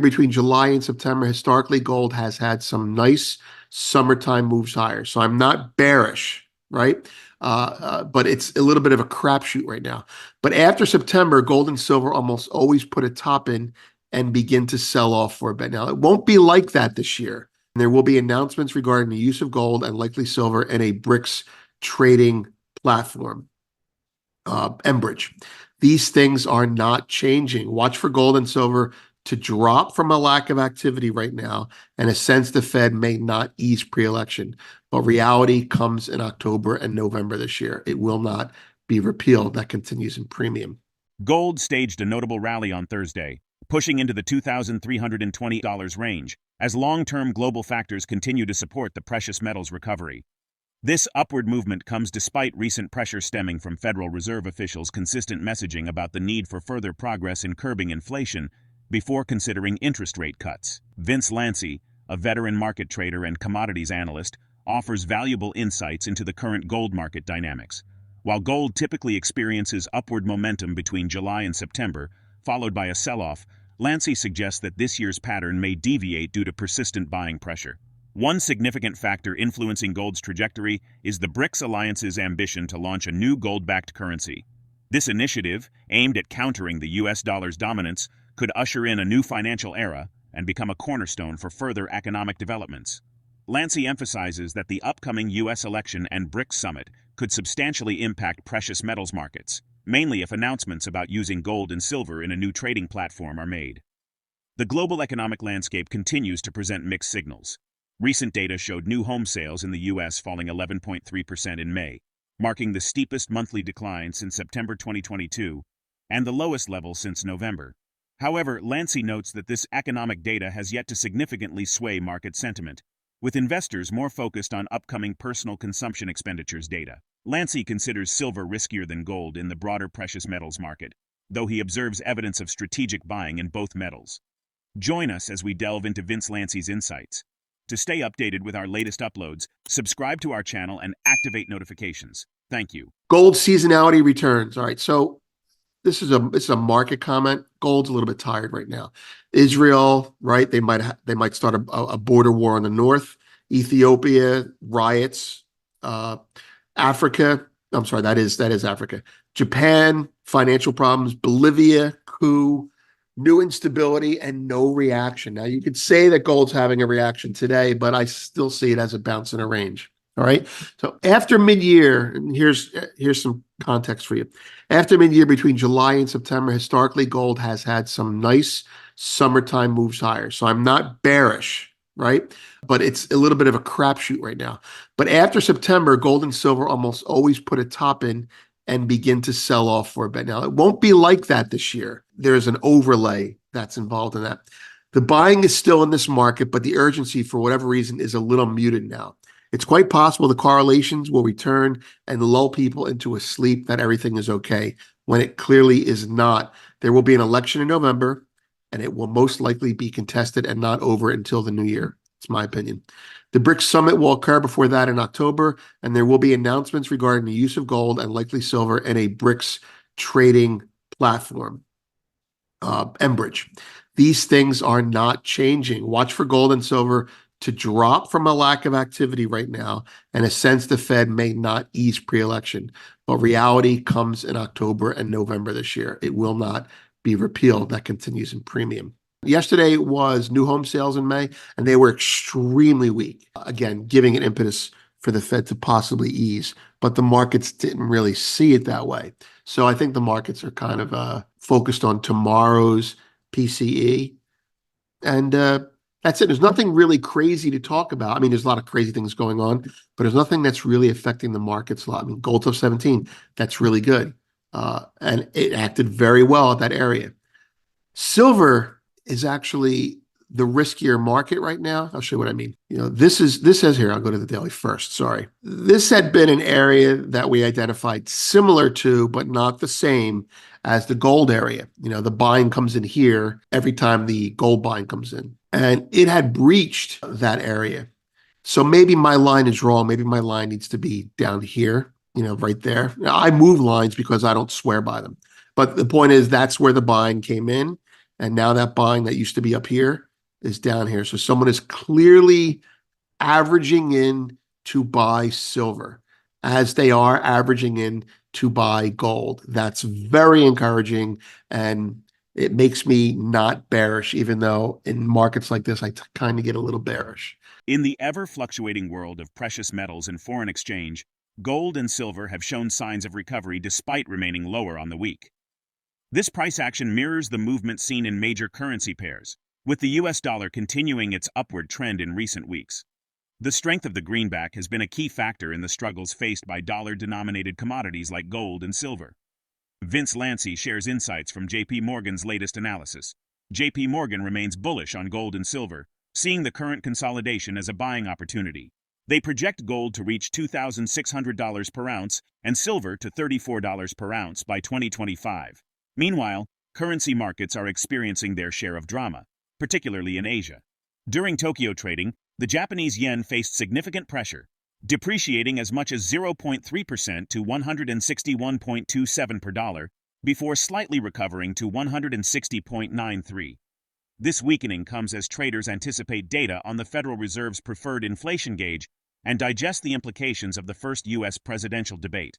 Between July and September, historically, gold has had some nice summertime moves higher. So I'm not bearish, right? But it's a little bit of a crapshoot right now. But after September, gold and silver almost always put a top in and begin to sell off for a bit. Now, it won't be like that this year. There will be announcements regarding the use of gold and likely silver in a Brics trading platform, Enbridge. These things are not changing. Watch for gold and silver to drop from a lack of activity right now, and a sense the Fed may not ease pre-election. But reality comes in October and November this year. It will not be repealed. That continues in premium. Gold staged a notable rally on Thursday, pushing into the $2,320 range as long-term global factors continue to support the precious metals recovery. This upward movement comes despite recent pressure stemming from Federal Reserve officials' consistent messaging about the need for further progress in curbing inflation before considering interest rate cuts. VinceLanci, a veteran market trader and commodities analyst, offers valuable insights into the current gold market dynamics. While gold typically experiences upward momentum between July and September, followed by a sell-off, Lanci suggests that this year's pattern may deviate due to persistent buying pressure. One significant factor influencing gold's trajectory is the Brics Alliance's ambition to launch a new gold-backed currency. This initiative, aimed at countering the US dollar's dominance, could usher in a new financial era and become a cornerstone for further economic developments. Lanci emphasizes that the upcoming US election and Brics summit could substantially impact precious metals markets, mainly if announcements about using gold and silver in a new trading platform are made. The global economic landscape continues to present mixed signals. Recent data showed new home sales in the US falling 11.3% in May, marking the steepest monthly decline since September 2022 and the lowest level since November. However, Lanci notes that this economic data has yet to significantly sway market sentiment, with investors more focused on upcoming personal consumption expenditures data. Lanci considers silver riskier than gold in the broader precious metals market, though he observes evidence of strategic buying in both metals. Join us as we delve into VinceLanci's insights. To stay updated with our latest uploads, subscribe to our channel and activate notifications. Thank you. Gold seasonality returns. All right, so this is a market comment. Gold's a little bit tired right now. Israel, right? They might start a border war in the north. Ethiopia, riots. Africa. I'm sorry, that is Africa. Japan, financial problems. Bolivia, coup. New instability and no reaction. Now, you could say that gold's having a reaction today, but I still see it as a bounce in a range. All right. So after mid-year, and here's some context for you. After mid-year, between July and September, historically, gold has had some nice summertime moves higher. So I'm not bearish, right? But it's a little bit of a crapshoot right now. But after September, gold and silver almost always put a top in and begin to sell off for a bit. Now, it won't be like that this year. There's an overlay that's involved in that. The buying is still in this market, but the urgency, for whatever reason, is a little muted now. It's quite possible the correlations will return and lull people into a sleep that everything is okay, when it clearly is not. There will be an election in November, and it will most likely be contested and not over until the new year. It's my opinion. The Brics Summit will occur before that in October, and there will be announcements regarding the use of gold and likely silver in a Brics trading platform, Enbridge. These things are not changing. Watch for gold and silver to drop from a lack of activity right now, and a sense the Fed may not ease pre-election. But reality comes in October and November this year. It will not be repealed. That continues in premium. Yesterday was new home sales in May, and they were extremely weak. Again, giving an impetus for the Fed to possibly ease, but the markets didn't really see it that way. So I think the markets are kind of focused on tomorrow's PCE. And that's it. There's nothing really crazy to talk about. I mean, there's a lot of crazy things going on, but there's nothing that's really affecting the markets a lot. I mean, gold's up 17. That's really good. And it acted very well at that area. Silver is actually the riskier market right now. I'll show you what I mean. This says here, I'll go to the daily first, sorry. This had been an area that we identified similar to, but not the same as the gold area. The buying comes in here every time the gold buying comes in. And it had breached that area. So maybe my line is wrong. Maybe my line needs to be down here, right there. Now, I move lines because I don't swear by them. But the point is, that's where the buying came in. And now that buying that used to be up here is down here. So someone is clearly averaging in to buy silver as they are averaging in to buy gold. That's very encouraging, and it makes me not bearish, even though in markets like this, I kind of get a little bearish. In the ever-fluctuating world of precious metals and foreign exchange, gold and silver have shown signs of recovery despite remaining lower on the week. This price action mirrors the movement seen in major currency pairs, with the US dollar continuing its upward trend in recent weeks. The strength of the greenback has been a key factor in the struggles faced by dollar-denominated commodities like gold and silver. VinceLanci shares insights from JP Morgan's latest analysis. JP Morgan remains bullish on gold and silver, seeing the current consolidation as a buying opportunity. They project gold to reach $2,600 per ounce and silver to $34 per ounce by 2025. Meanwhile, currency markets are experiencing their share of drama, particularly in Asia. During Tokyo trading, the Japanese yen faced significant pressure, depreciating as much as 0.3% to 161.27 per dollar, before slightly recovering to 160.93. This weakening comes as traders anticipate data on the Federal Reserve's preferred inflation gauge and digest the implications of the first U.S. presidential debate.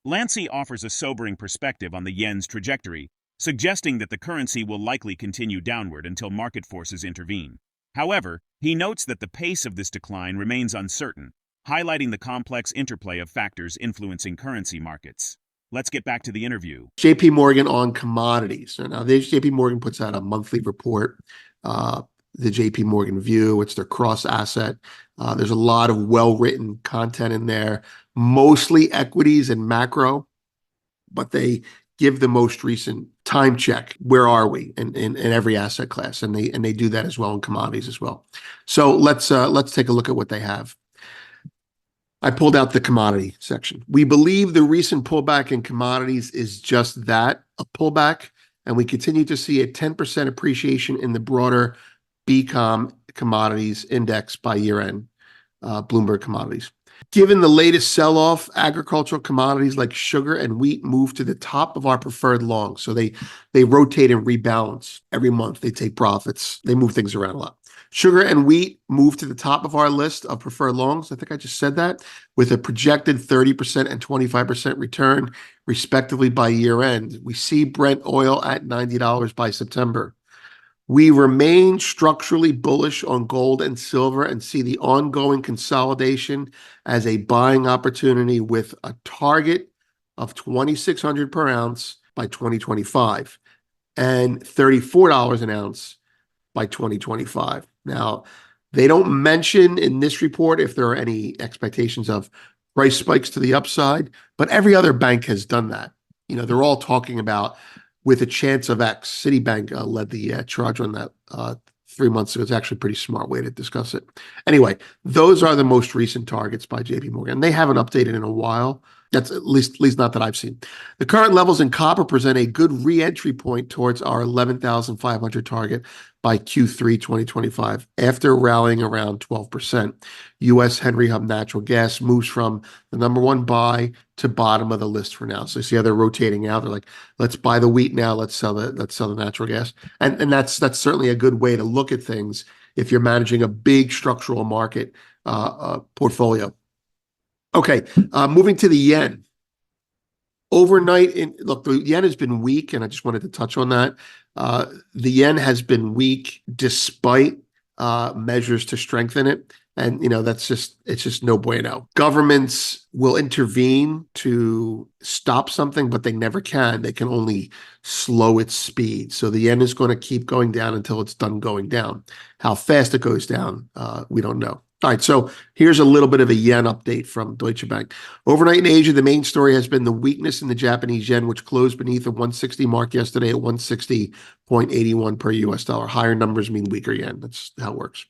Lanci offers a sobering perspective on the yen's trajectory, suggesting that the currency will likely continue downward until market forces intervene. However, he notes that the pace of this decline remains uncertain, highlighting the complex interplay of factors influencing currency markets. Let's get back to the interview. JP Morgan on commodities. So now JP Morgan puts out a monthly report, the JP Morgan View. It's their cross asset. There's a lot of well-written content in there, mostly equities and macro, but they give the most recent time check. Where are we in every asset class? And they do that as well in commodities as well. So let's take a look at what they have. I pulled out the commodity section. We believe the recent pullback in commodities is just that, a pullback, and we continue to see a 10% appreciation in the broader BCom commodities index by year-end, Bloomberg commodities. Given the latest sell-off, agricultural commodities like sugar and wheat move to the top of our preferred longs. So they rotate and rebalance every month. They take profits. They move things around a lot. Sugar and wheat move to the top of our list of preferred longs. I think I just said that, with a projected 30% and 25% return, respectively, by year end. We see Brent oil at $90 by September. We remain structurally bullish on gold and silver and see the ongoing consolidation as a buying opportunity with a target of $2,600 per ounce by 2025 and $34 an ounce by 2025. Now, they don't mention in this report if there are any expectations of price spikes to the upside, but every other bank has done that. You know, they're all talking about with a chance of X. Citibank led the charge on that 3 months ago. It's actually a pretty smart way to discuss it. Anyway, those are the most recent targets by JP Morgan. They haven't updated in a while. That's at least not that I've seen. The current levels in copper present a good re-entry point towards our 11,500 target by Q3 2025 after rallying around 12%. U.S. Henry Hub natural gas moves from the number one buy to bottom of the list for now. So you see how they're rotating out. They're like, let's buy the wheat now. Let's sell the natural gas. And that's certainly a good way to look at things if you're managing a big structural market portfolio. Okay, moving to the yen. Overnight, look, the yen has been weak, and I just wanted to touch on that. The yen has been weak despite measures to strengthen it. And, you know, it's just no bueno. Governments will intervene to stop something, but they never can. They can only slow its speed. So the yen is going to keep going down until it's done going down. How fast it goes down, we don't know. All right, so here's a little bit of a yen update from Deutsche Bank. Overnight in Asia, the main story has been the weakness in the Japanese yen, which closed beneath the 160 mark yesterday at 160.81 per US dollar. Higher numbers mean weaker yen. That's how it works.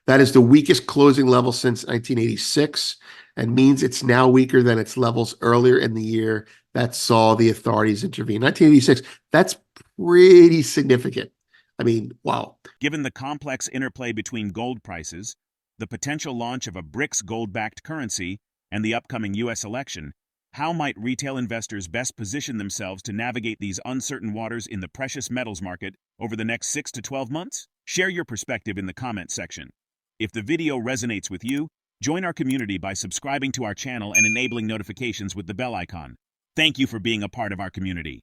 That is the weakest closing level since 1986 and means it's now weaker than its levels earlier in the year that saw the authorities intervene. 1986, that's pretty significant. I mean, wow. Given the complex interplay between gold prices, the potential launch of a Brics gold-backed currency, and the upcoming U.S. election, How might retail investors best position themselves to navigate these uncertain waters in the precious metals market over the next 6 to 12 months? Share your perspective in the comment section. If the video resonates with you, join our community by subscribing to our channel and enabling notifications with the bell icon. Thank you for being a part of our community.